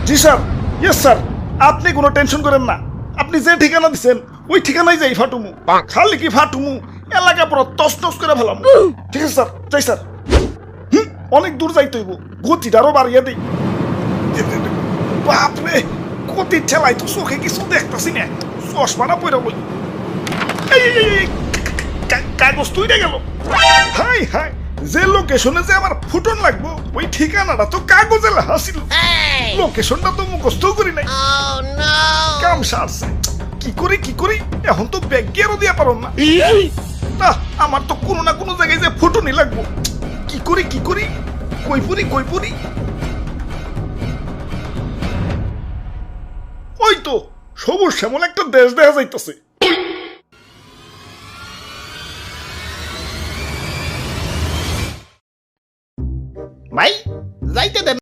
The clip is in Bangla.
জি স্যার, ইয়েস স্যার, আপনি কোনো টেনশন করেন না। আপনি যে ঠিকানা দিচ্ছেন ওই ঠিকানায় যাই ফাটুমু। খালি কি ফাটুমু, এলাকা পুরো তছনছ করে ফেলাম। ঠিক আছে স্যার, যাই স্যার। অনেক দূর যাইতে হইব, গতিটারও বাড়িয়ে দিই। বাপরে, গতি ঠেলাই তো চোখে কিছু দেখতেছি না, চশমাটা পরে বই। কাগজ তুইটা গেল। হাই হাই, যে লোকেশনে যে আমার ফুটন লাগবো ওই ঠিকানাটা তো কাগজে লেখা ছিল। লোকেশনটা তো মুখস্থ করি নাই। কাম সারছে, কি করি এখন তো ব্যাগ গিয়ারও দিয়া পারো না। আমার তো কোনো না কোনো জায়গায় যে ফুটনই লাগবো। কি করি কই পুরি। ওই তো সবুজ শ্যামল একটা দেশ দেখা যাইতেছে।